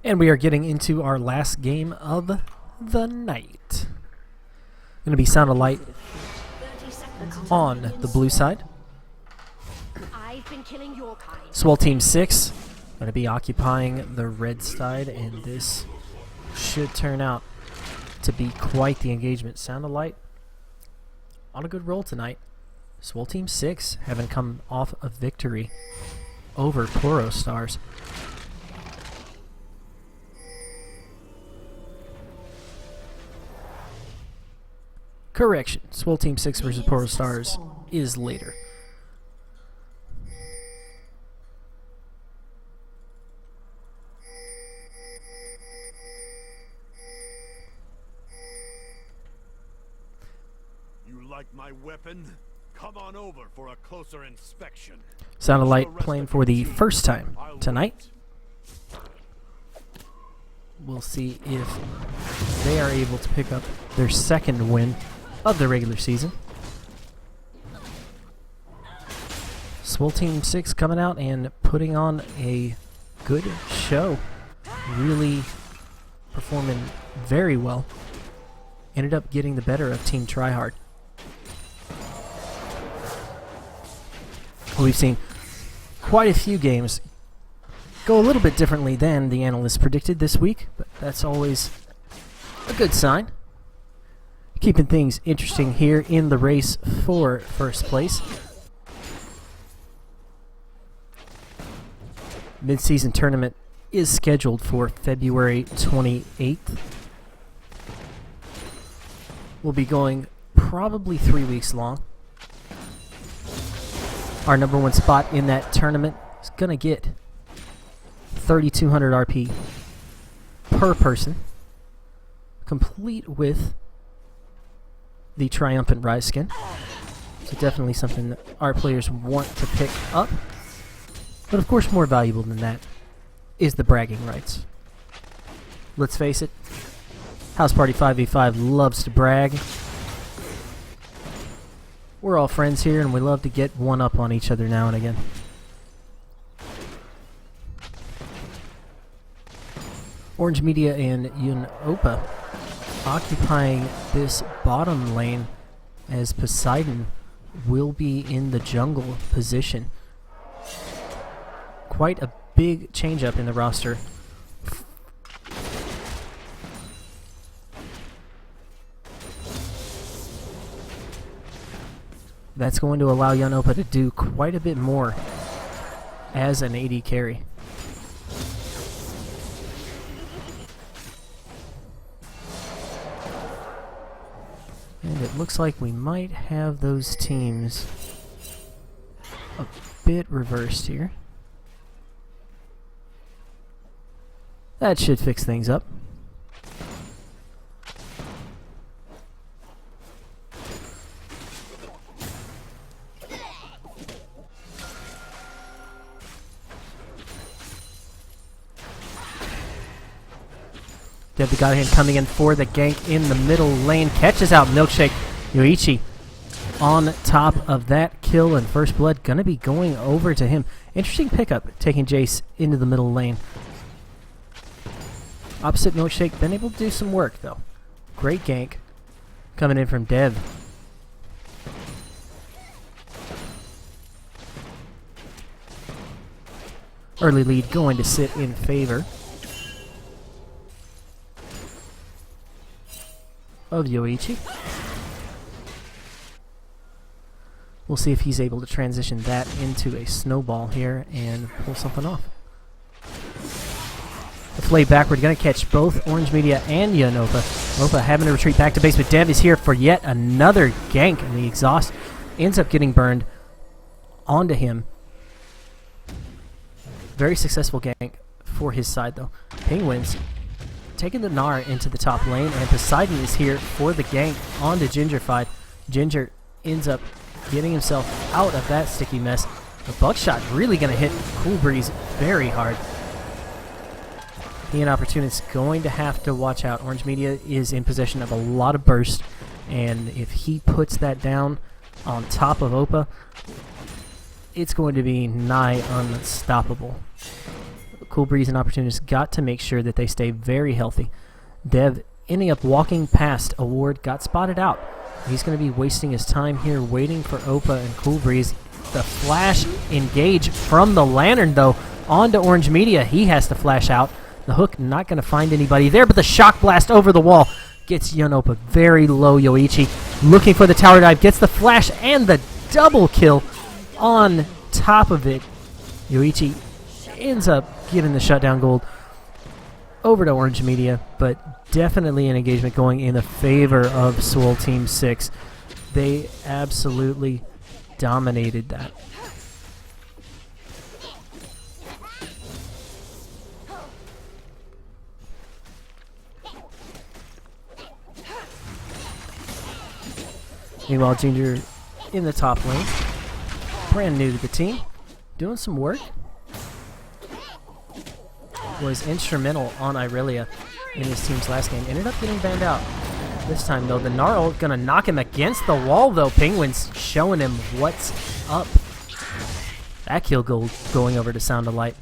And we are getting into our last game of the night. Going to be Sound of Light on the blue side. Swole Team 6 going to be occupying the red side, and this should turn out to be quite the engagement. Sound of Light on a good roll tonight. Swole Team 6 having come off a victory over Poro Stars. Correction, Swole Team 6 versus Poro Stars is later. You like my weapon? Come on over for a closer inspection. Sound of Light playing for the first time tonight. We'll see if they are able to pick up their second win of the regular season. Swole Team 6 coming out and putting on a good show. Really performing very well. Ended up getting the better of Team Tryhard. We've seen quite a few games go a little bit differently than the analysts predicted this week, but that's always a good sign. Keeping things interesting here in the race for first place. Mid-season tournament is scheduled for February 28th. We'll be going probably 3 weeks long. Our number one spot in that tournament is going to get 3,200 RP per person, complete with the Triumphant Rise skin. So definitely something that our players want to pick up. But of course, more valuable than that is the bragging rights. Let's face it, House Party 5v5 loves to brag. We're all friends here, and we love to get one up on each other now and again. Orange Media and Opa occupying this bottom lane, as Poseidon will be in the jungle position. Quite a big change up in the roster. That's going to allow Opa to do quite a bit more as an AD carry. And it looks like we might have those teams a bit reversed here. That should fix things up. Dev the Godhand coming in for the gank in the middle lane. Catches out Milkshake. Yoichi on top of that kill, and First Blood going to be going over to him. Interesting pickup, taking Jace into the middle lane. Opposite Milkshake, been able to do some work though. Great gank coming in from Dev. Early lead going to sit in favor of Yoichi. We'll see if he's able to transition that into a snowball here and pull something off. The flay backward, going to catch both Orange Media and Opa. Opa having to retreat back to base, but Dev is here for yet another gank, and the exhaust ends up getting burned onto him. Very successful gank for his side though. Penguins taking the Gnar into the top lane, and Poseidon is here for the gank onto Gingerfied. Ginger ends up getting himself out of that sticky mess. The buckshot really going to hit Cool Breeze very hard. He and Opportunist going to have to watch out. Orange Media is in possession of a lot of burst, and if he puts that down on top of Opa, it's going to be nigh unstoppable. Cool Breeze and Opportunist got to make sure that they stay very healthy. Dev ending up walking past a ward, got spotted out. He's going to be wasting his time here waiting for Opa and Cool Breeze. The flash engage from the Lantern, though, onto Orange Media. He has to flash out. The hook not going to find anybody there, but the shock blast over the wall gets Young Opa very low. Yoichi looking for the tower dive, gets the flash and the double kill on top of it. Yoichi ends up getting the shutdown gold over to Orange Media, but definitely an engagement going in the favor of Swole Team 6. They absolutely dominated that. Meanwhile, Ginger in the top lane, brand new to the team, doing some work. Was instrumental on Irelia in his team's last game. Ended up getting banned out. This time, though, the Gnarl gonna knock him against the wall, though. Penguin's showing him what's up. That kill goal going over to Sound of Light.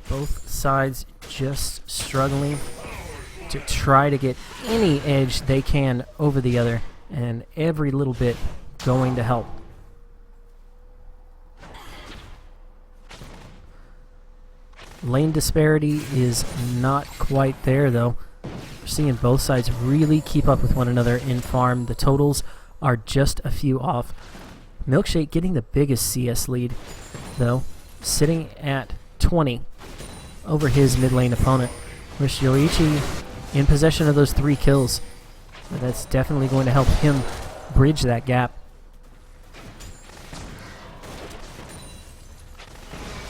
Both sides just struggling to try to get any edge they can over the other, and every little bit going to help. Lane disparity is not quite there, though. We're seeing both sides really keep up with one another in farm. The totals are just a few off. Milkshake getting the biggest CS lead, though, sitting at 20 over his mid lane opponent. With Yoichi in possession of those 3 kills. That's definitely going to help him bridge that gap.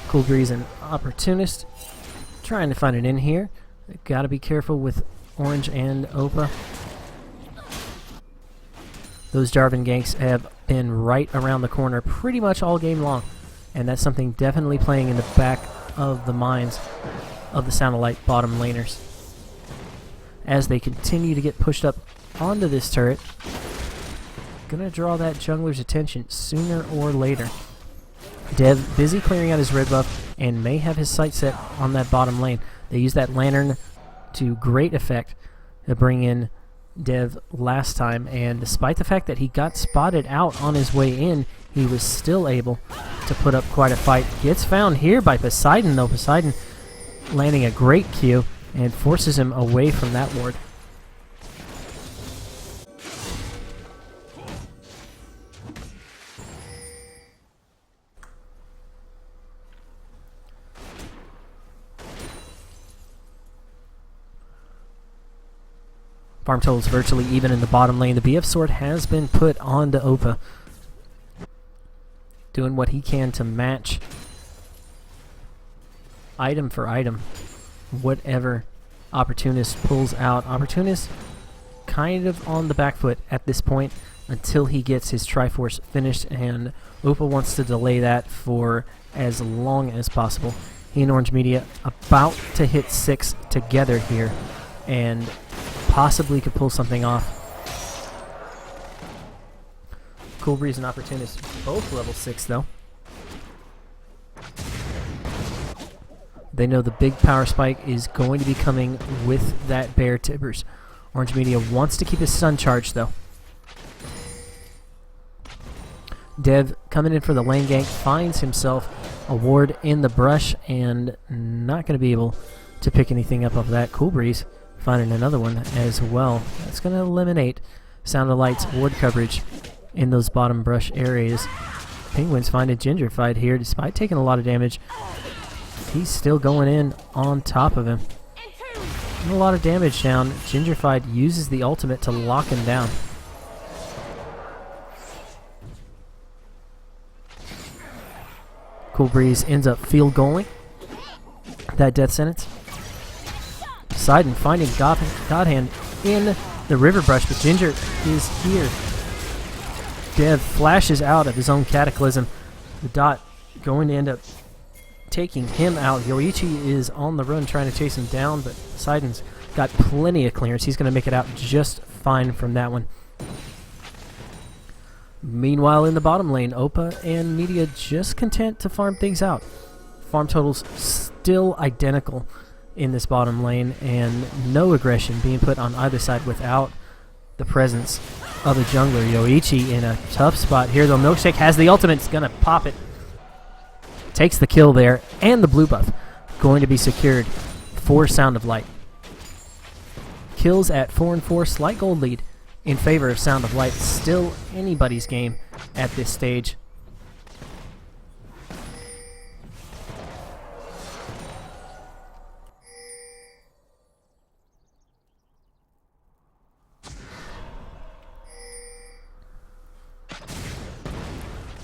Cool Breeze and Opportunist trying to find it in here. Got to be careful with Orange and Opa. Those Jarvan ganks have been right around the corner pretty much all game long, and that's something definitely playing in the back of the minds of the Sound of Light bottom laners. As they continue to get pushed up onto this turret, gonna draw that jungler's attention sooner or later. Dev busy clearing out his red buff and may have his sight set on that bottom lane. They use that Lantern to great effect to bring in Dev last time, and despite the fact that he got spotted out on his way in, he was still able to put up quite a fight. Gets found here by Poseidon, though. Poseidon landing a great Q and forces him away from that ward. Farm totals virtually even in the bottom lane. The BF sword has been put onto Opa, doing what he can to match item for item whatever Opportunist pulls out. Opportunist kind of on the back foot at this point until he gets his Triforce finished, and Opa wants to delay that for as long as possible. He and Orange Media about to hit 6 together here, and possibly could pull something off. Cool Breeze and Opportunist both level 6, though. They know the big power spike is going to be coming with that Bear Tibbers. Orange Media wants to keep his Sun charged, though. Dev coming in for the lane gank, finds himself a ward in the brush and not going to be able to pick anything up off that. Cool Breeze finding another one as well. That's going to eliminate Sound of Light's ward coverage in those bottom brush areas. Penguins find a Ginger fight here despite taking a lot of damage. He's still going in on top of him. And a lot of damage down. Gingerfied uses the ultimate to lock him down. Cool Breeze ends up field goaling that death sentence. Poseidon finding Godhand in the river brush, but Ginger is here. Dev flashes out of his own Cataclysm. The dot going to end up taking him out. Yoichi is on the run trying to chase him down, but Poseidon's got plenty of clearance. He's going to make it out just fine from that one. Meanwhile, in the bottom lane, Opa and Media just content to farm things out. Farm totals still identical in this bottom lane, and no aggression being put on either side without the presence of a jungler. Yoichi in a tough spot here, though. Milkshake has the ultimate. It's going to pop it. Takes the kill there, and the blue buff going to be secured for Sound of Light. Kills at 4 and 4, slight gold lead in favor of Sound of Light. Still anybody's game at this stage.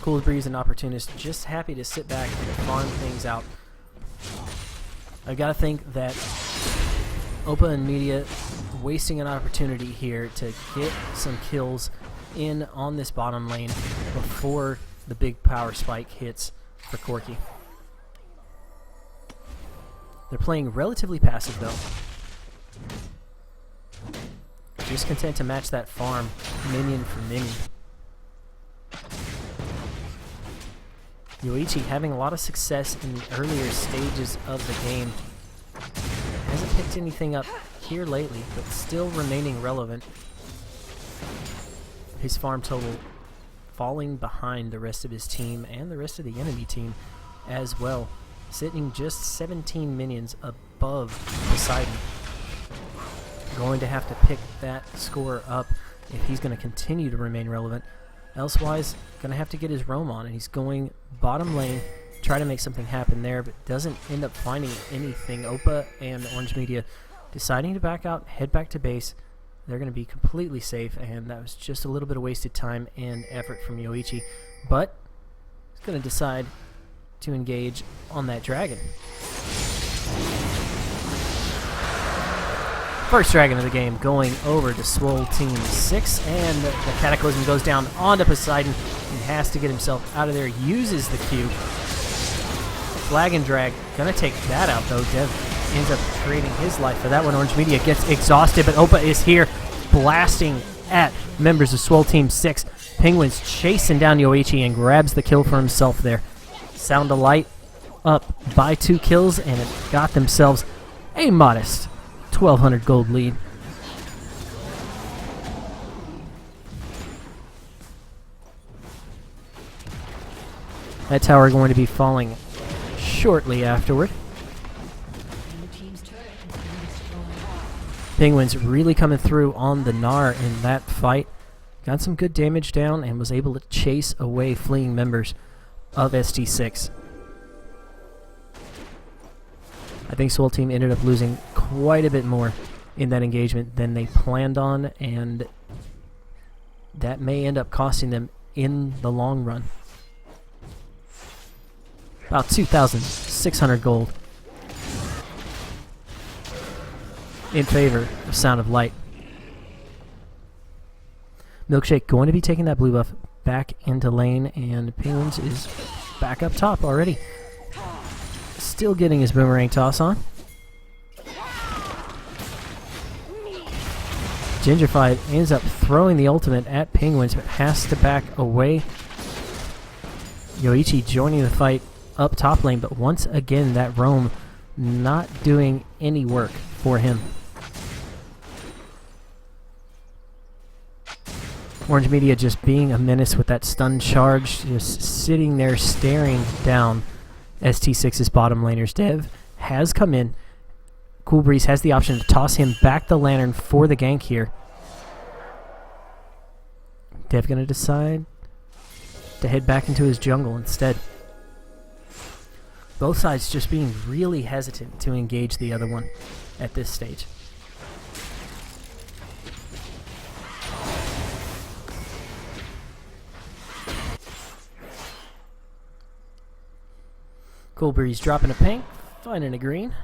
Cool Breeze and Opportunist just happy to sit back and farm things out. I gotta think that Opa and Media wasting an opportunity here to get some kills in on this bottom lane before the big power spike hits for Corki. They're playing relatively passive though. Just content to match that farm minion for minion. Yoichi having a lot of success in the earlier stages of the game. Hasn't picked anything up here lately, but still remaining relevant. His farm total falling behind the rest of his team and the rest of the enemy team as well. Sitting just 17 minions above Poseidon. Going to have to pick that score up if he's going to continue to remain relevant. Elsewise, going to have to get his roam on, and he's going bottom lane, try to make something happen there, but doesn't end up finding anything. Opa and Orange Media deciding to back out, head back to base. They're going to be completely safe, and that was just a little bit of wasted time and effort from Yoichi. But he's going to decide to engage on that dragon. First dragon of the game going over to Swole Team 6, and the Cataclysm goes down onto Poseidon. He has to get himself out of there, uses the Q. Flag and drag, gonna take that out though. Dev ends up trading his life for that one. Orange Media gets exhausted, but Opa is here, blasting at members of Swole Team 6. Penguins chasing down Yoichi and grabs the kill for himself there. Sound of Light up by 2 kills, and it got themselves a modest 1,200 gold lead. That tower going to be falling shortly afterward. Penguins really coming through on the Gnar in that fight. Got some good damage down and was able to chase away fleeing members of ST6. I think Swole Team ended up losing quite a bit more in that engagement than they planned on, and that may end up costing them in the long run. About 2,600 gold in favor of Sound of Light. Milkshake going to be taking that blue buff back into lane, and Penguins is back up top already. Still getting his boomerang toss on. Gingerfied ends up throwing the ultimate at Penguins, but has to back away. Yoichi joining the fight up top lane, but once again that roam not doing any work for him. Orange Media just being a menace with that stun charge, just sitting there staring down ST6's bottom laners. Dev has come in. Cool Breeze has the option to toss him back the lantern for the gank here. Dev gonna decide to head back into his jungle instead. Both sides just being really hesitant to engage the other one at this stage. Cool Breeze dropping a pink, finding a green.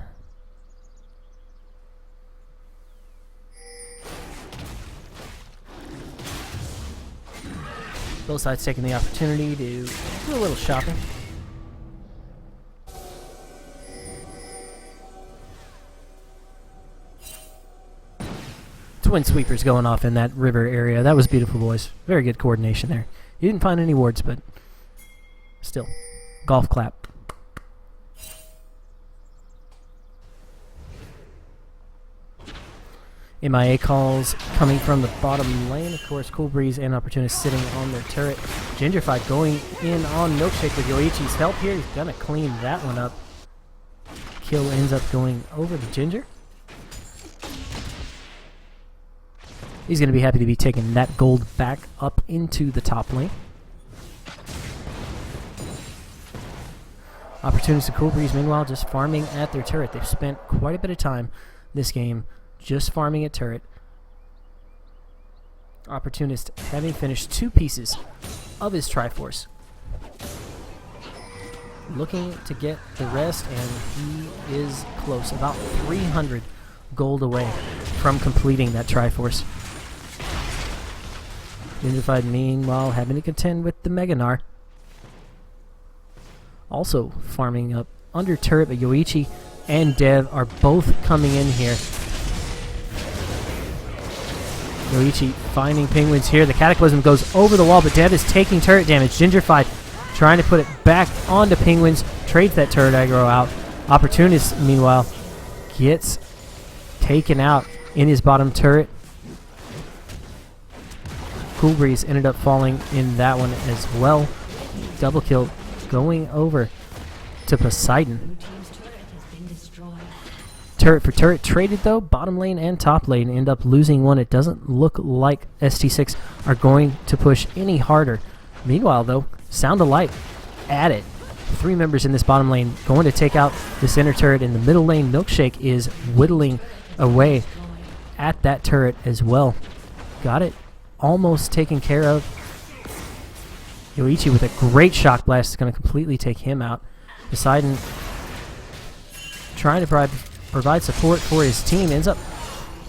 Both sides taking the opportunity to do a little shopping. Twin sweepers going off in that river area. That was beautiful, boys. Very good coordination there. He didn't find any wards, but still. Golf clap. MIA calls coming from the bottom lane. Of course, Cool Breeze and Opportunist sitting on their turret. Gingerfied going in on Milkshake with Yoichi's help here. He's going to clean that one up. Kill ends up going over to Ginger. He's going to be happy to be taking that gold back up into the top lane. Opportunist and Cool Breeze, meanwhile, just farming at their turret. They've spent quite a bit of time this game just farming at turret. Opportunist having finished 2 pieces of his Triforce. Looking to get the rest, and he is close. About 300 gold away from completing that Triforce. Unified, meanwhile, having to contend with the Meganar. Also farming up under turret, but Yoichi and Dev are both coming in here. Yoichi finding penguins here. The Cataclysm goes over the wall, but Dev is taking turret damage. Gingerfied trying to put it back onto penguins. Trades that turret aggro out. Opportunist, meanwhile, gets taken out in his bottom turret. Cool Breeze ended up falling in that one as well. Double kill going over to Poseidon. Turret for turret traded though. Bottom lane and top lane end up losing one. It doesn't look like ST6 are going to push any harder. Meanwhile though, Sound Alike at it. 3 members in this bottom lane going to take out the center turret. In the middle lane, Milkshake is whittling away at that turret as well. Got it almost taken care of. Yoichi with a great shock blast is going to completely take him out. Poseidon trying to provide support for his team. Ends up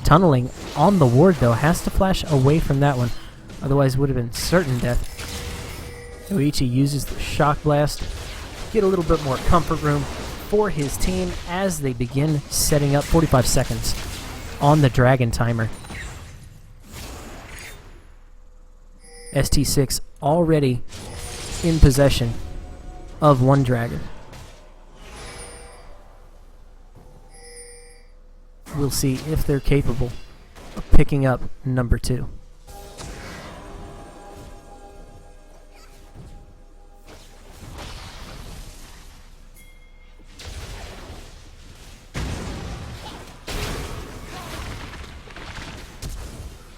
tunneling on the ward though. Has to flash away from that one. Otherwise would have been certain death. Yoichi uses the shock blast. Get a little bit more comfort room for his team as they begin setting up. 45 seconds on the dragon timer. ST6 already in possession of 1 dragon. We'll see if they're capable of picking up number 2.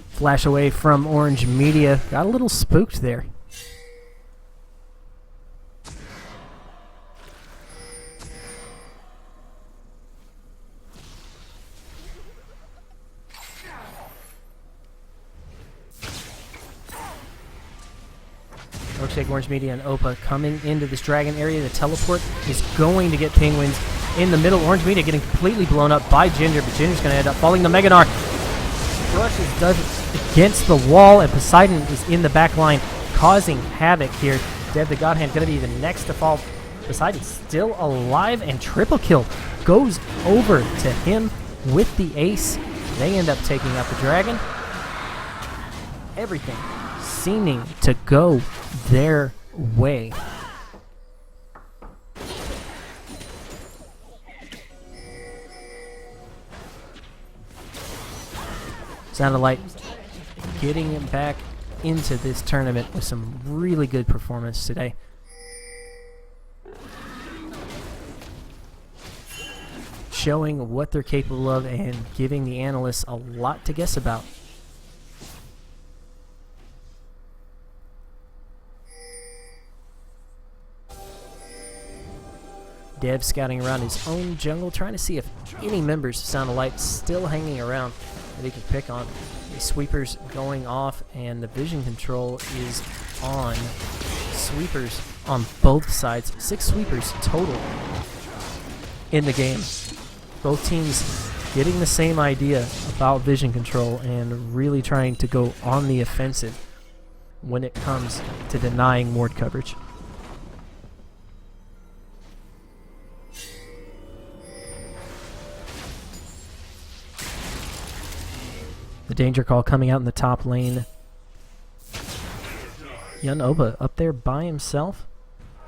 Flash away from Orange Media. Got a little spooked there. Looks like Orange Media and Opa coming into this dragon area. The teleport is going to get penguins in the middle. Orange Media getting completely blown up by Ginger, but Ginger's going to end up falling to Meganar. Brushes does it against the wall, and Poseidon is in the back line causing havoc here. Dev the Godhand going to be the next to fall. Poseidon still alive, and triple kill goes over to him with the ace. They end up taking out the dragon. Everything seeming to go their way. Sounded like getting him back into this tournament with some really good performance today. Showing what they're capable of and giving the analysts a lot to guess about. Dev scouting around his own jungle, trying to see if any members of Sound Alike still hanging around that he can pick on. The sweepers going off, and the vision control is on. Sweepers on both sides. 6 sweepers total in the game. Both teams getting the same idea about vision control and really trying to go on the offensive when it comes to denying ward coverage. The danger call coming out in the top lane. Yun Oba up there by himself.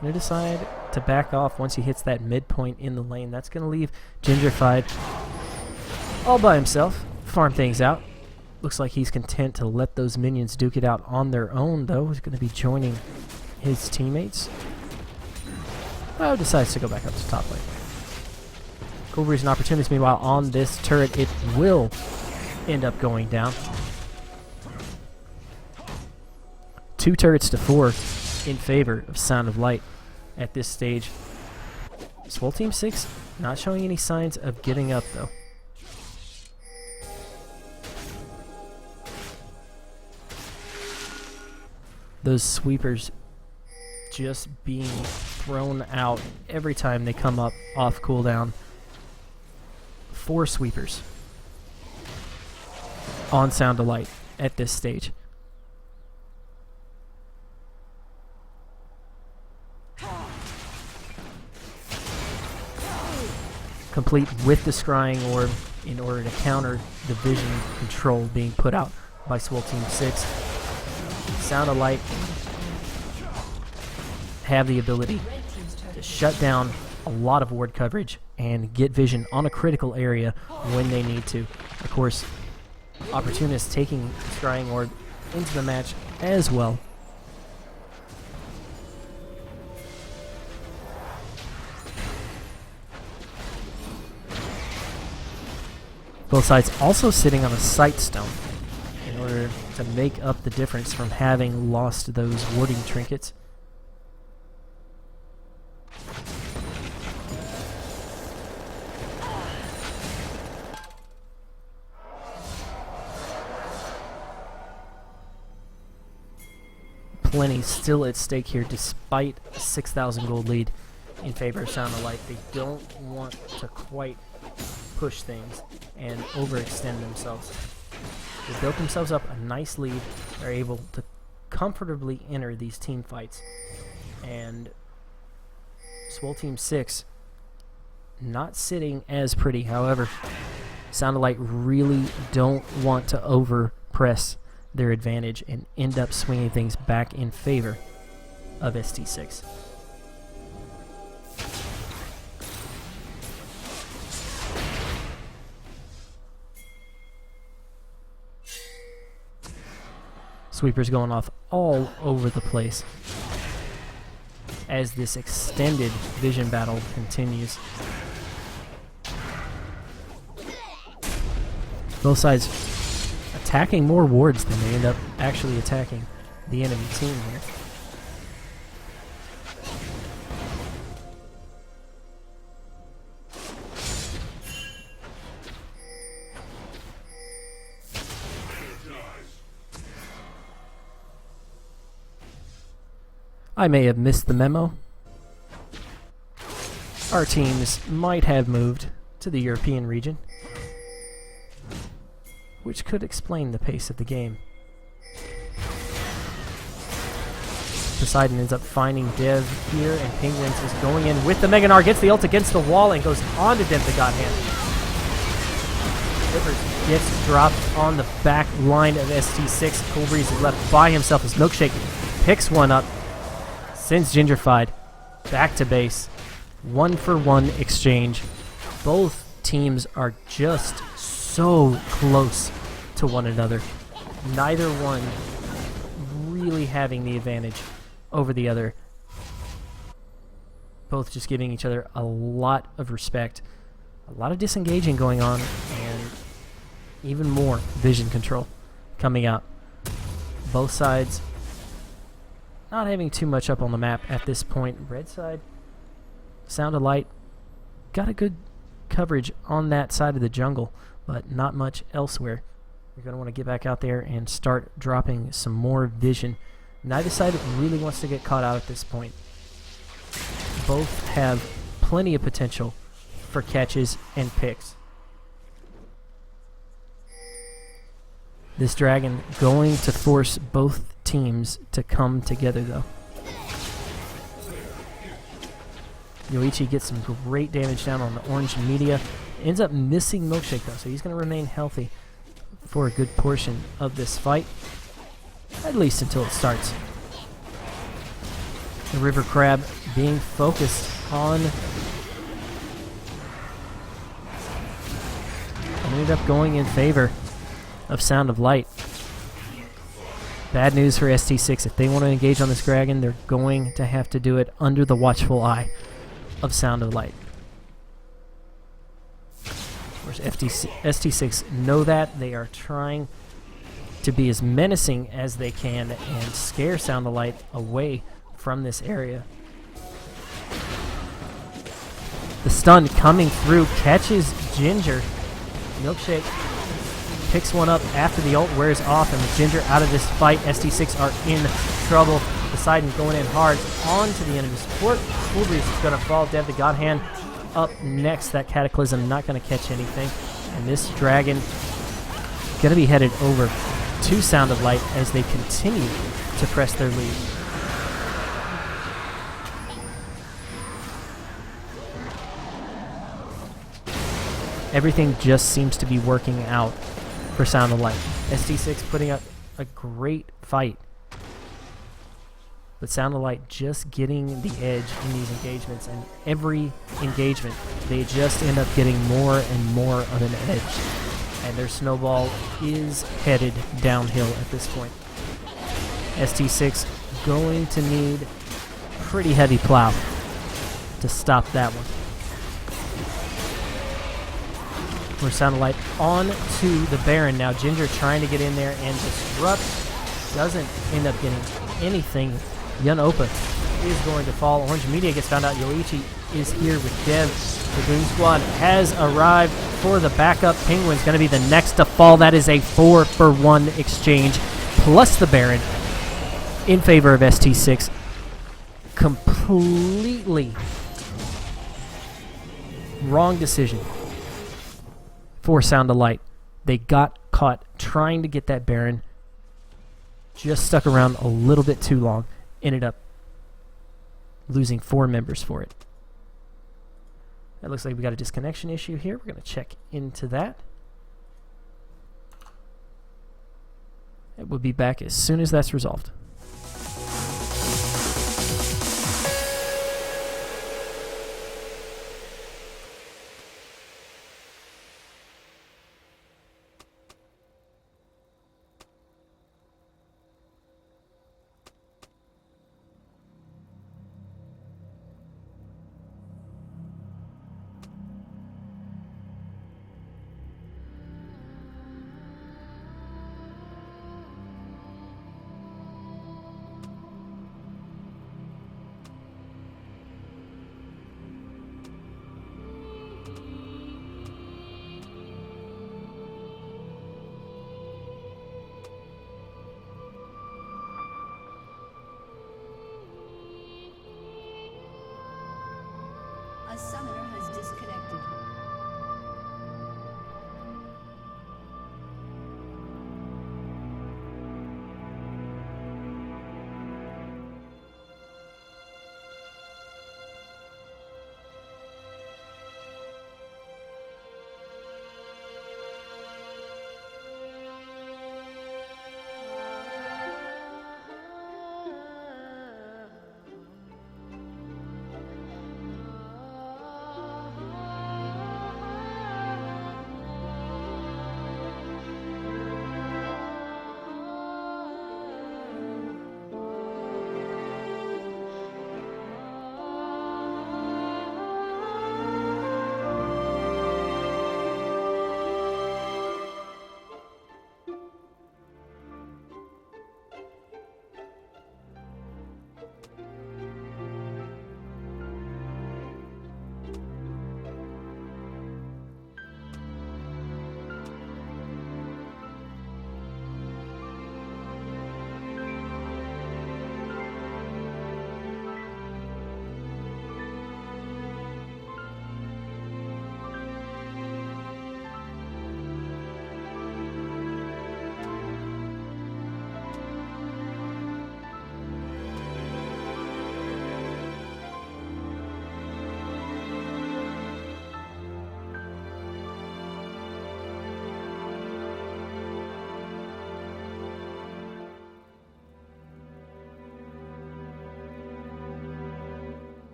Gonna decide to back off once he hits that midpoint in the lane. That's gonna leave Gingerfied all by himself. Farm things out. Looks like he's content to let those minions duke it out on their own, though. He's gonna be joining his teammates. Oh, decides to go back up to top lane. Cool Breeze and Opportunity, meanwhile, on this turret, it will end up going down. 2 turrets to 4 in favor of Sound of Light at this stage. Swole Team 6 not showing any signs of giving up, though. Those sweepers just being thrown out every time they come up off cooldown. 4 sweepers on Sound of Light at this stage. Complete with the Scrying Orb in order to counter the vision control being put out by Swole Team 6. Sound of Light have the ability to shut down a lot of ward coverage and get vision on a critical area when they need to. Of course, Opportunist taking the Scrying Orb into the match as well. Both sides also sitting on a Sight Stone in order to make up the difference from having lost those warding trinkets. Plenty still at stake here despite a 6,000 gold lead in favor of Sound of Light. They don't want to quite push things and overextend themselves. They built themselves up a nice lead. They're able to comfortably enter these team fights. And Swole Team 6 not sitting as pretty. However, Sound of Light really don't want to overpress their advantage and end up swinging things back in favor of ST6. Sweepers going off all over the place as this extended vision battle continues. Both sides attacking more wards than they end up actually attacking the enemy team here. I may have missed the memo. Our teams might have moved to the European region, which could explain the pace of the game. Poseidon ends up finding Dev here, and Penguins is going in with the Mega Gnar, gets the ult against the wall, and goes on to Dev the God Hand. Rivers gets dropped on the back line of ST6. Cool Breeze is left by himself as Milkshake picks one up, sends Gingerfied back to base. 1-for-1 exchange. Both teams are just so close to one another. Neither one really having the advantage over the other. Both just giving each other a lot of respect. A lot of disengaging going on, and even more vision control coming out. Both sides not having too much up on the map at this point. Red side, Sound of Light got a good coverage on that side of the jungle, but not much elsewhere. You're going to want to get back out there and start dropping some more vision. Neither side really wants to get caught out at this point. Both have plenty of potential for catches and picks. This dragon going to force both teams to come together, though. Yoichi gets some great damage down on the orange media. Ends up missing Milkshake, though, so he's going to remain healthy for a good portion of this fight, at least until it starts. The river crab being focused on. Ended up going in favor of Sound of Light. Bad news for ST6. If they want to engage on this dragon, they're going to have to do it under the watchful eye of Sound of Light. Of course, ST6 know that. They are trying to be as menacing as they can and scare Sound of Light away from this area. The stun coming through catches Ginger. Milkshake picks one up after the ult wears off, and with Ginger out of this fight, ST6 are in trouble. Poseidon going in hard onto the enemy support. Cool Breeze is going to fall dead. The God Hand up next. That Cataclysm not going to catch anything. And this dragon going to be headed over to Sound of Light as they continue to press their lead. Everything just seems to be working out for Sound of Light. ST6 putting up a great fight. But Sound of Light just getting the edge in these engagements, and every engagement they just end up getting more and more of an edge. And their snowball is headed downhill at this point. ST6 going to need pretty heavy plow to stop that one. For Sound of Light on to the Baron now. Ginger trying to get in there and disrupt. Doesn't end up getting anything. Yun Opa is going to fall. Orange Media gets found out. Yoichi is here with Dev. The Goon Squad has arrived for the backup. Penguin's going to be the next to fall. That is a 4-for-1 exchange. Plus the Baron in favor of ST6. Completely wrong decision for Sound of Light. They got caught trying to get that Baron. Just stuck around a little bit too long. Ended up losing 4 members for it. It looks like we got a disconnection issue here. We're going to check into that. We'll be back as soon as that's resolved. A summoner has disconnected.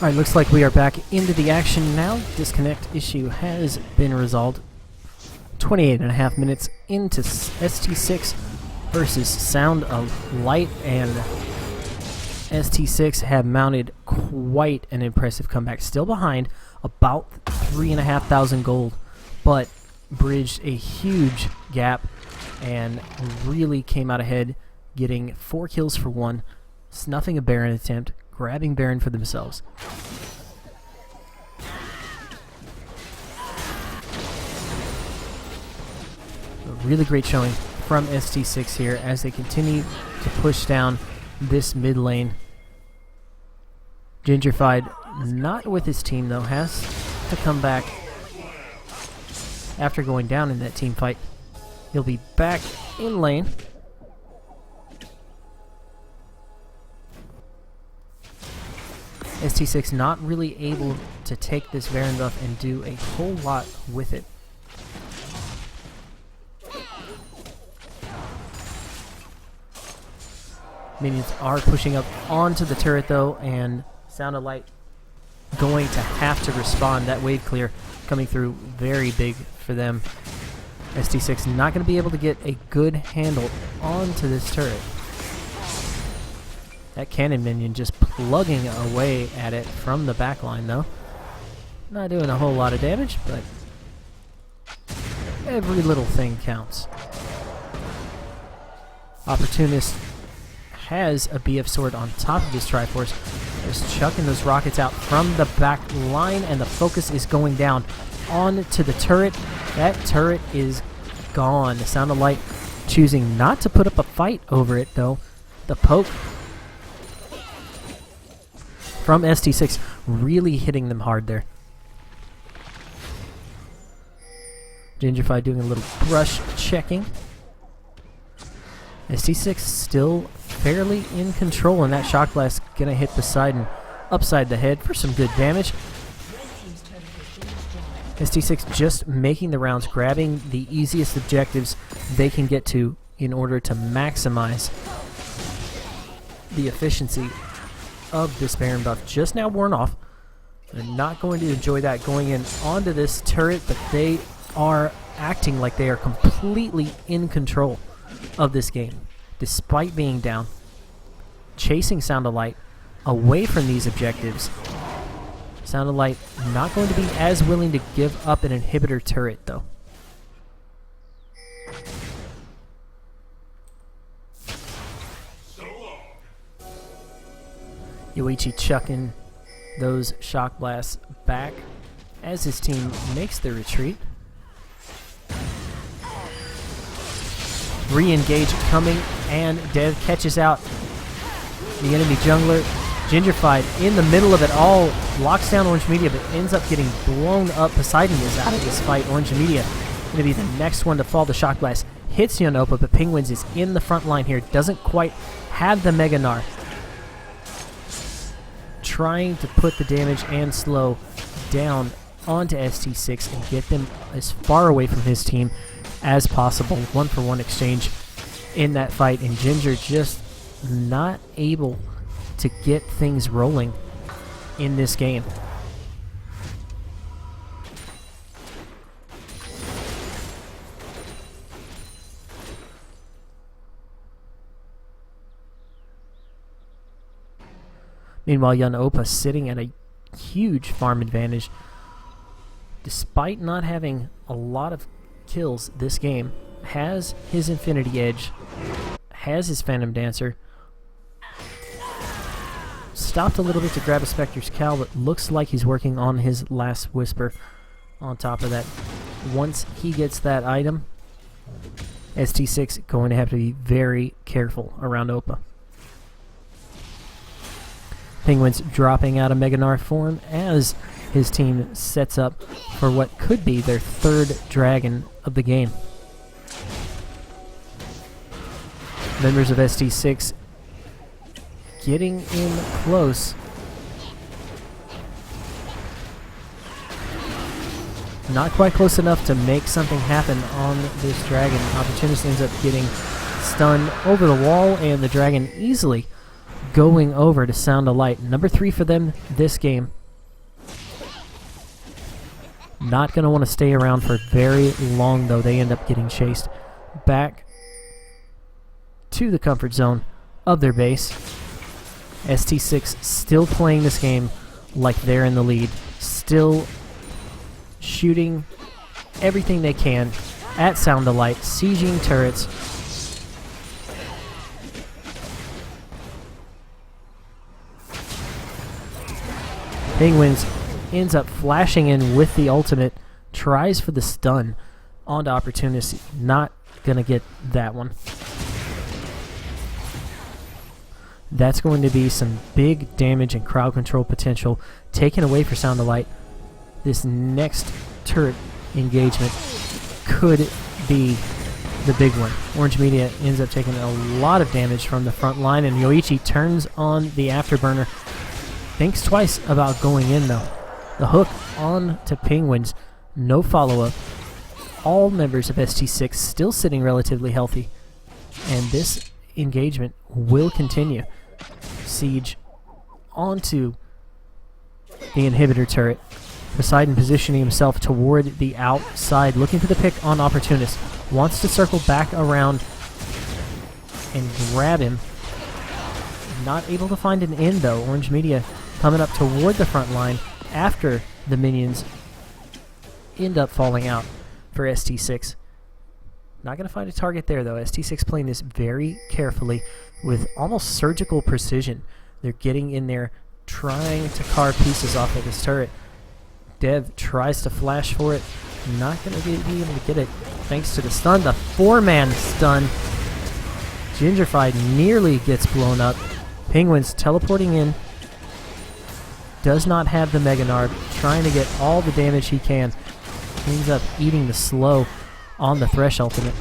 Alright, looks like we are back into the action now. Disconnect issue has been resolved. 28.5 minutes into ST6 versus Sound of Light, and ST6 have mounted quite an impressive comeback. Still behind about 3,500 gold, but bridged a huge gap and really came out ahead, getting 4 kills for 1, snuffing a Baron attempt, grabbing Baron for themselves. A really great showing from ST6 here as they continue to push down this mid lane. Gingerfied not with his team though, has to come back after going down in that team fight. He'll be back in lane. ST6 not really able to take this Baron buff and do a whole lot with it. Minions are pushing up onto the turret though, and Sound of Light going to have to respond. That wave clear coming through very big for them. ST6 not going to be able to get a good handle onto this turret. That cannon minion just plugging away at it from the back line though. Not doing a whole lot of damage, but every little thing counts. Opportunist has a BF sword on top of his Triforce. Just chucking those rockets out from the back line, and the focus is going down onto the turret. That turret is gone. The Sound of Light choosing not to put up a fight over it though. The poke from ST6 really hitting them hard there. Gingerfied doing a little brush checking. ST6 still fairly in control, and that shock blast gonna hit Poseidon upside the head for some good damage. ST6 just making the rounds, grabbing the easiest objectives they can get to in order to maximize the efficiency of this Baron buff. Just now worn off. They're not going to enjoy that going in onto this turret, but they are acting like they are completely in control of this game, despite being down. Chasing Sound of Light away from these objectives. Sound of Light not going to be as willing to give up an inhibitor turret though. Yoichi chucking those shock blasts back as his team makes their retreat. Re-engage coming, and Dev catches out the enemy jungler. Gingerfied in the middle of it all, locks down Orange Media, but ends up getting blown up. Poseidon is out of this fight. Orange Media going to be the next one to fall. The shock blast hits Yonopa, but Penguins is in the front line here. Doesn't quite have the Mega Gnar. Trying to put the damage and slow down onto ST6 and get them as far away from his team as possible. 1-for-1 exchange in that fight, and Ginger just not able to get things rolling in this game. Meanwhile, Yonopa sitting at a huge farm advantage. Despite not having a lot of kills this game, has his Infinity Edge, has his Phantom Dancer. Stopped a little bit to grab a Spectre's Cowl, but looks like he's working on his last Whisper on top of that. Once he gets that item, ST6 going to have to be very careful around Opa. Penguins dropping out of Mega Gnar form as his team sets up for what could be their third dragon of the game. Members of ST6 getting in close. Not quite close enough to make something happen on this dragon. Opportunist ends up getting stunned over the wall, and the dragon easily going over to Sound of Light. Number 3 for them this game. Not going to want to stay around for very long, though. They end up getting chased back to the comfort zone of their base. ST6 still playing this game like they're in the lead. Still shooting everything they can at Sound of Light, sieging turrets. Penguins ends up flashing in with the ultimate, tries for the stun onto Opportunist. Not gonna get that one. That's going to be some big damage and crowd control potential taken away for Sound of Light. This next turret engagement could be the big one. Orange Media ends up taking a lot of damage from the front line, and Yoichi turns on the afterburner. Thinks twice about going in, though. The hook on to Penguins. No follow-up. All members of ST6 still sitting relatively healthy. And this engagement will continue. Siege onto the inhibitor turret. Poseidon positioning himself toward the outside, looking for the pick on Opportunist. Wants to circle back around and grab him. Not able to find an end, though. Orange Media coming up toward the front line after the minions end up falling out for ST6. Not going to find a target there, though. ST6 playing this very carefully with almost surgical precision. They're getting in there, trying to carve pieces off of this turret. Dev tries to flash for it. Not going to be able to get it thanks to the stun. The 4-man stun. Gingerfied nearly gets blown up. Penguins teleporting in. Does not have the Mega Narb. Trying to get all the damage he can. Ends up eating the slow on the Thresh ultimate.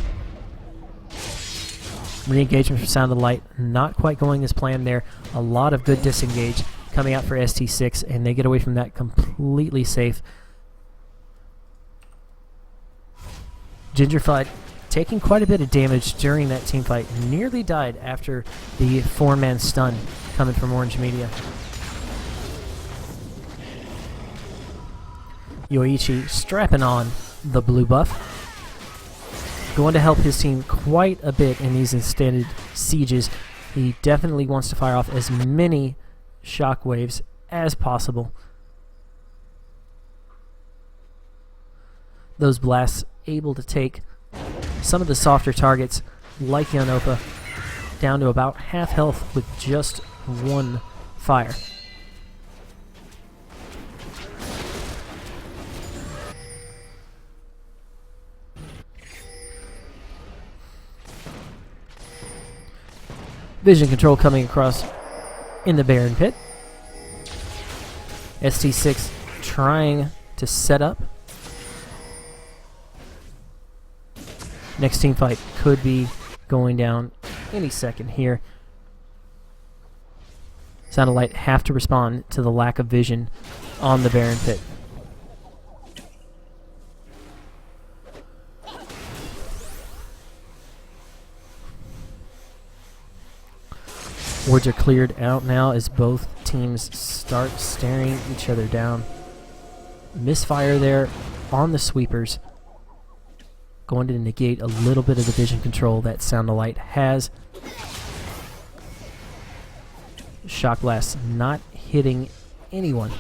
Re-engagement for Sound of Light. Not quite going as planned there. A lot of good disengage coming out for ST6, and they get away from that completely safe. Gingerfied taking quite a bit of damage during that team fight. Nearly died after the 4-man stun coming from Orange Media. Yoichi strapping on the blue buff. Going to help his team quite a bit in these extended sieges. He definitely wants to fire off as many shockwaves as possible. Those blasts able to take some of the softer targets like Yanopa down to about half health with just one fire. Vision control coming across in the Baron Pit. ST6 trying to set up. Next team fight could be going down any second here. Sound of Light have to respond to the lack of vision on the Baron Pit. Wards are cleared out now as both teams start staring each other down. Misfire there on the sweepers. Going to negate a little bit of the vision control that Sound of Light has. Shock Blast not hitting anyone.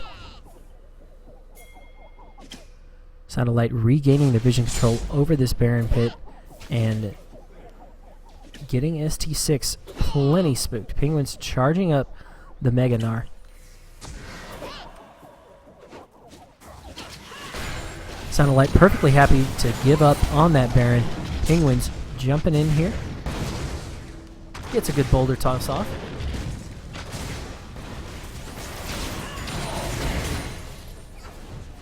Sound of Light regaining the vision control over this Baron Pit and getting ST6 plenty spooked. Penguins charging up the Mega Gnar. Sound of Light perfectly happy to give up on that Baron. Penguins jumping in here. Gets a good boulder toss off.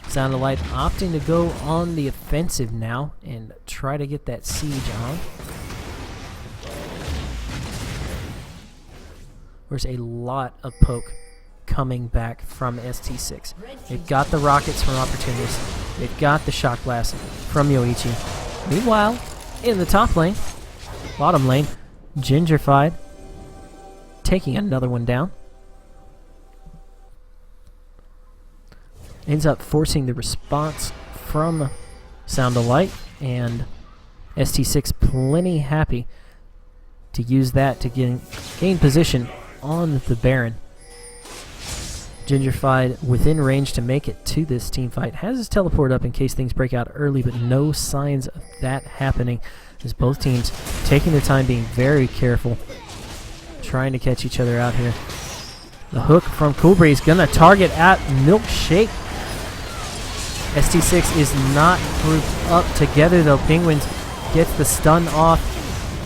Sound of Light opting to go on the offensive now and try to get that siege on. There's a lot of poke coming back from ST6. They've got the rockets from Opportunist. They've got the shock blast from Yoichi. Meanwhile, in the top lane, bottom lane, Gingerfied taking another one down. Ends up forcing the response from Sound of Light, and ST6 plenty happy to use that to gain position on the Baron. Gingerfied within range to make it to this team fight. Has his teleport up in case things break out early, but no signs of that happening as both teams taking their time, being very careful, trying to catch each other out here. The hook from Cool Breeze gonna target at Milkshake. ST6 is not grouped up together though. Penguins gets the stun off.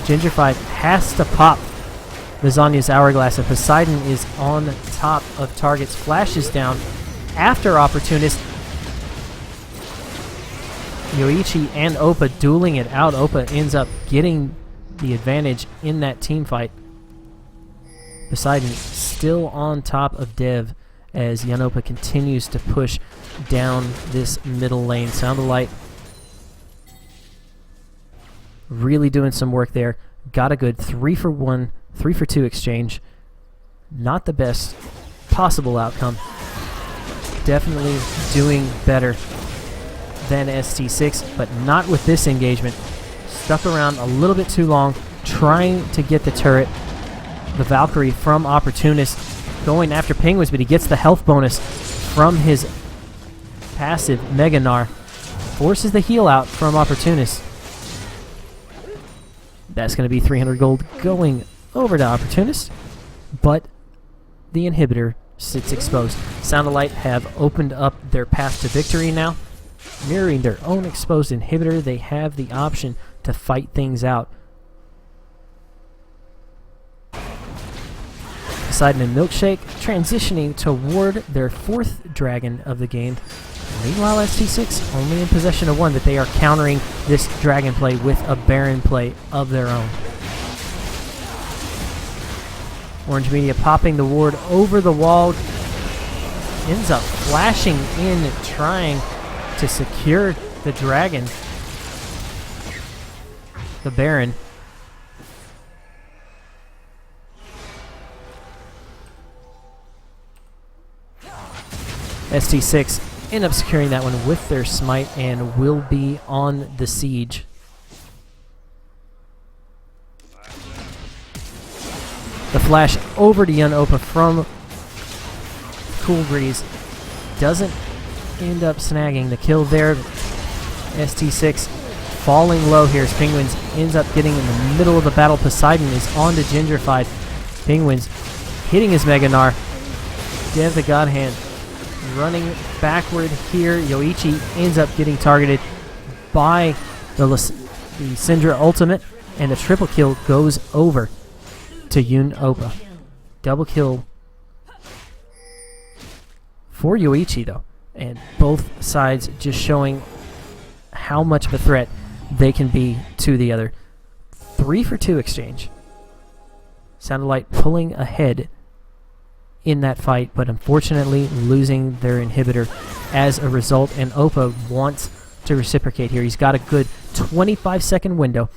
Gingerfied has to pop Lasagna's Hourglass, and Poseidon is on top of targets. Flashes down after Opportunist. Yoichi and Oppa dueling it out. Oppa ends up getting the advantage in that team fight. Poseidon still on top of Dev as Oppa continues to push down this middle lane. Sound of Light really doing some work there. Got a good 3-for-1, 3-for-2 exchange. Not the best possible outcome. Definitely doing better than ST6, but not with this engagement. Stuck around a little bit too long, trying to get the turret. The Valkyrie from Opportunist going after Penguins, but he gets the health bonus from his passive Mega Gnar. Forces the heal out from Opportunist. That's going to be 300 gold going over to Opportunist, but the inhibitor sits exposed. Sound of Light have opened up their path to victory now. Mirroring their own exposed inhibitor, they have the option to fight things out. Poseidon and Milkshake transitioning toward their 4th dragon of the game. Meanwhile, ST6 only in possession of 1, but they are countering this dragon play with a Baron play of their own. Orange Media popping the ward over the wall. Ends up flashing in, trying to secure the dragon. The Baron. ST6 end up securing that one with their smite and will be on the siege. The flash over to Oppa from Cool Breeze doesn't end up snagging the kill there. ST6 falling low here as Penguins ends up getting in the middle of the battle. Poseidon is on to Gingerfied. Penguins hitting his Mega Gnar. Dev the God Hand running backward here. Yoichi ends up getting targeted by the Syndra ultimate, and the triple kill goes over to Oppa. Double kill for Yoichi though, and both sides just showing how much of a threat they can be to the other. 3-for-2 exchange. Sound of Light pulling ahead in that fight, but unfortunately losing their inhibitor as a result, and Oppa wants to reciprocate here. He's got a good 25-second window.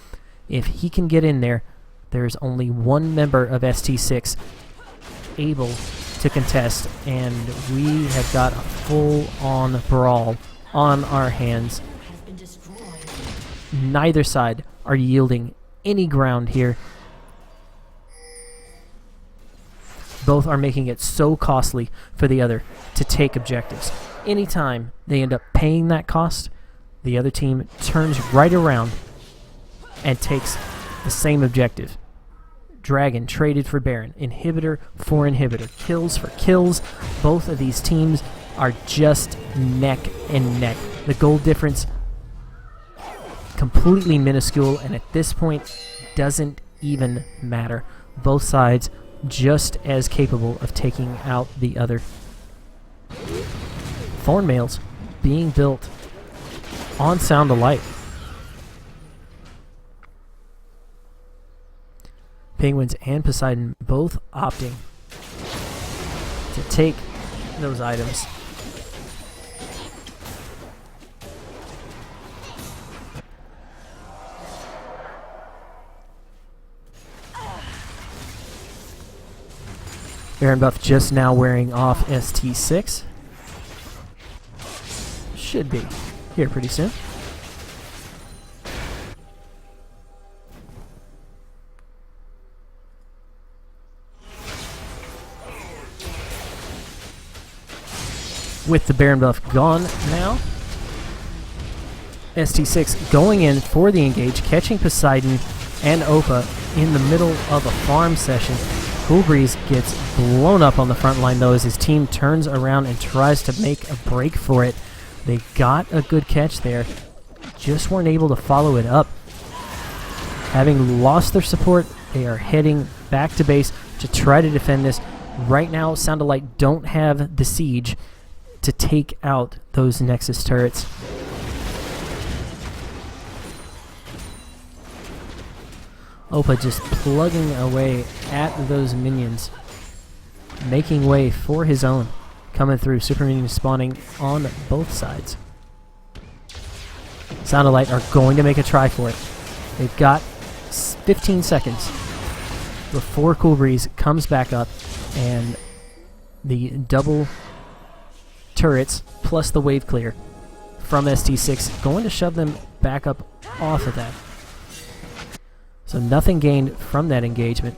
If he can get in there, there's only one member of ST6 able to contest, and we have got a full-on brawl on our hands. Neither side are yielding any ground here. Both are making it so costly for the other to take objectives. Anytime they end up paying that cost, the other team turns right around and takes the same objective. Dragon traded for Baron, inhibitor for inhibitor, kills for kills. Both of these teams are just neck and neck. The gold difference completely minuscule, and at this point doesn't even matter. Both sides just as capable of taking out the other. Thornmails being built on Sound of Light. Penguins and Poseidon both opting to take those items. Baron buff just now wearing off ST6. Should be here pretty soon. With the Baron buff gone now, ST6 going in for the engage, catching Poseidon and Opa in the middle of a farm session. Cool Breeze gets blown up on the front line though as his team turns around and tries to make a break for it. They got a good catch there, just weren't able to follow it up. Having lost their support, they are heading back to base to try to defend this. Right now, Sound of Light don't have the siege to take out those Nexus turrets. Opa just plugging away at those minions, making way for his own. Coming through, super minions spawning on both sides. Sound of Light are going to make a try for it. They've got 15 seconds before Cool Breeze comes back up, and the double turrets plus the wave clear from ST6 going to shove them back up off of that. So nothing gained from that engagement.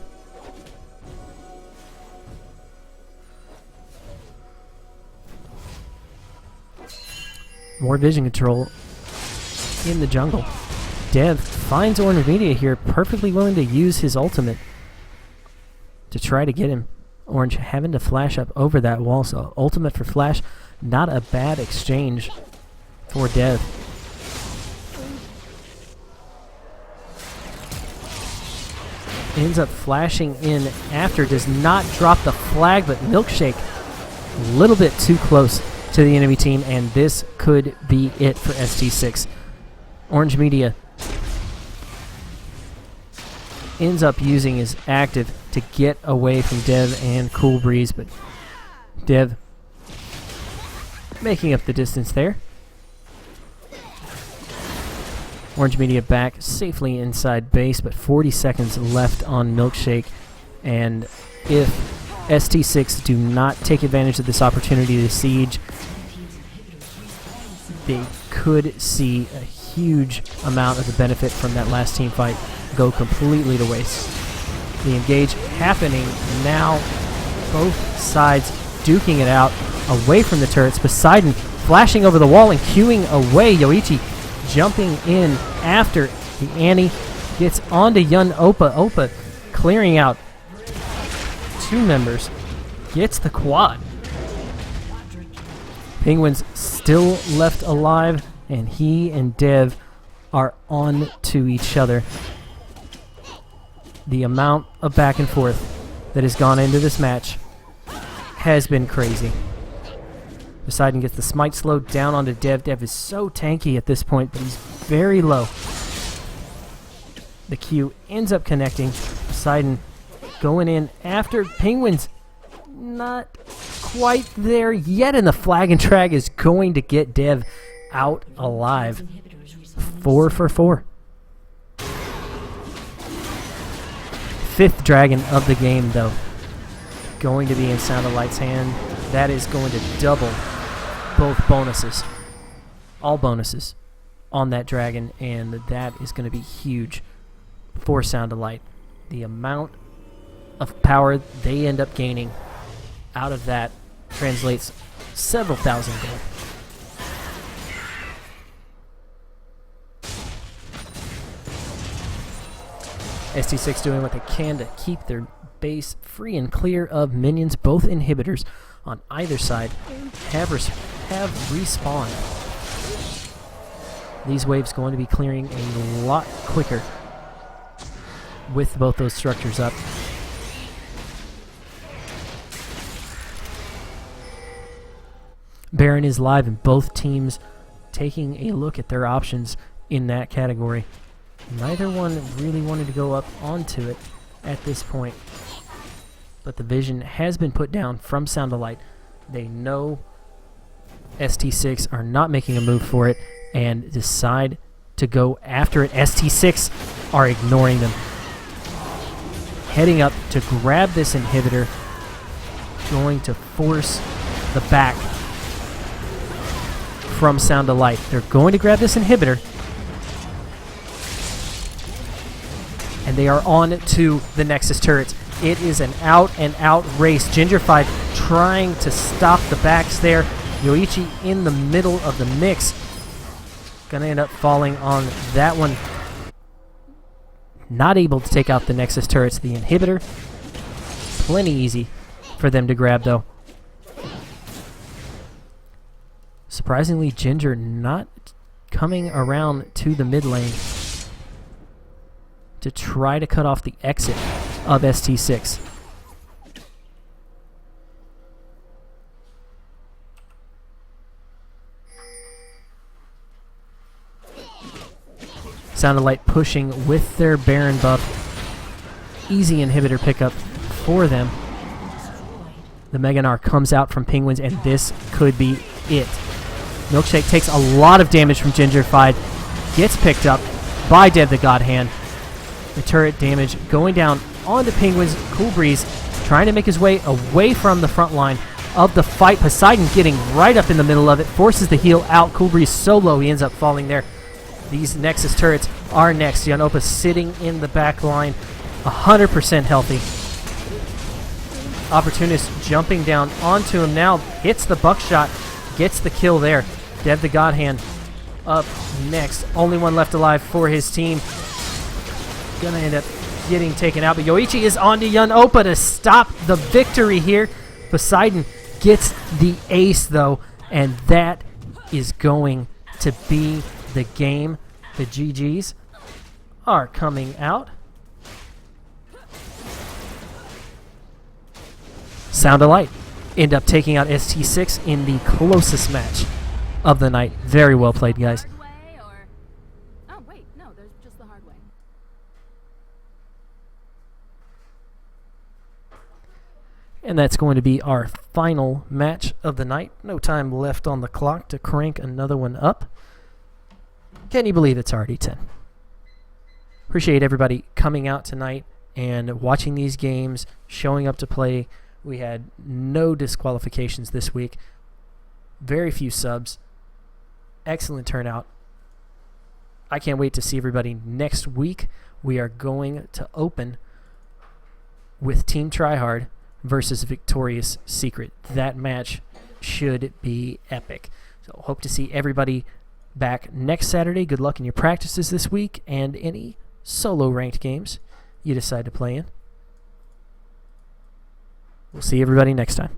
More vision control in the jungle. Dev finds Orange Media here, perfectly willing to use his ultimate to try to get him. Orange having to flash up over that wall, so ultimate for flash, not a bad exchange for Dev. Ends up flashing in after, does not drop the flag, but Milkshake a little bit too close to the enemy team, and this could be it for ST6. Orange Media ends up using his active to get away from Dev and Cool Breeze, but Dev making up the distance there. Orange Media back safely inside base, but 40 seconds left on Milkshake, and if ST6 do not take advantage of this opportunity to siege, they could see a huge amount of the benefit from that last team fight go completely to waste. The engage happening now, both sides duking it out away from the turrets. Poseidon flashing over the wall and queuing away. Yoichi jumping in after the Annie gets onto Yun Opa. Opa clearing out two members, gets the quad. Penguins still left alive, and he and Dev are on to each other. The amount of back and forth that has gone into this match has been crazy. Poseidon gets the smite slowed down onto Dev. Dev is so tanky at this point, but he's very low. The Q ends up connecting. Poseidon going in after Penguins. Not quite there yet, and the flag and drag is going to get Dev out alive. 4 for 4. Fifth dragon of the game, though, going to be in Sound of Light's hand. That is going to double both bonuses, all bonuses on that dragon, and that is going to be huge for Sound of Light. The amount of power they end up gaining out of that translates several thousand gold. ST6 doing what they can to keep their base free and clear of minions. Both inhibitors on either side have respawned. These waves going to be clearing a lot quicker with both those structures up. Baron is live, and both teams taking a look at their options in that category. Neither one really wanted to go up onto it at this point, but the vision has been put down from Sound of Light. They know ST6 are not making a move for it and decide to go after it. ST6 are ignoring them, heading up to grab this inhibitor going to force the back from Sound of Light. They're going to grab this inhibitor. And they are on to the Nexus turrets. It is an out-and-out race. Gingerfied trying to stop the backs there. Yoichi in the middle of the mix. Gonna end up falling on that one. Not able to take out the Nexus turrets. The inhibitor, plenty easy for them to grab though. Surprisingly, Ginger not coming around to the mid lane to try to cut off the exit of ST6. Sound of Light pushing with their Baron buff. Easy inhibitor pickup for them. The Mega Gnar comes out from Penguins, and this could be it. Milkshake takes a lot of damage from Gingerfied. Gets picked up by Dev the God Hand. The turret damage going down onto Penguins. Cool Breeze trying to make his way away from the front line of the fight. Poseidon getting right up in the middle of it. Forces the heal out. Cool Breeze so low he ends up falling there. These Nexus turrets are next. Yanopa sitting in the back line, 100% healthy. Opportunist jumping down onto him now. Hits the buckshot. Gets the kill there. Dev the God Hand up next. Only one left alive for his team. Gonna end up getting taken out. But Yoichi is on to Yanopa to stop the victory here. Poseidon gets the ace though. And that is going to be the game. The GGs are coming out. Sound of Light end up taking out ST6 in the closest match of the night. Very well played, guys. Hard way or... Oh, wait, no, there's just the hard way. And that's going to be our final match of the night. No time left on the clock to crank another one up. Can you believe it's already 10? Appreciate everybody coming out tonight and watching these games, showing up to play. We had no disqualifications this week. Very few subs. Excellent turnout. I can't wait to see everybody next week. We are going to open with Team Tryhard versus Victorious Secret. That match should be epic. So hope to see everybody back next Saturday. Good luck in your practices this week and any solo ranked games you decide to play in. We'll see everybody next time.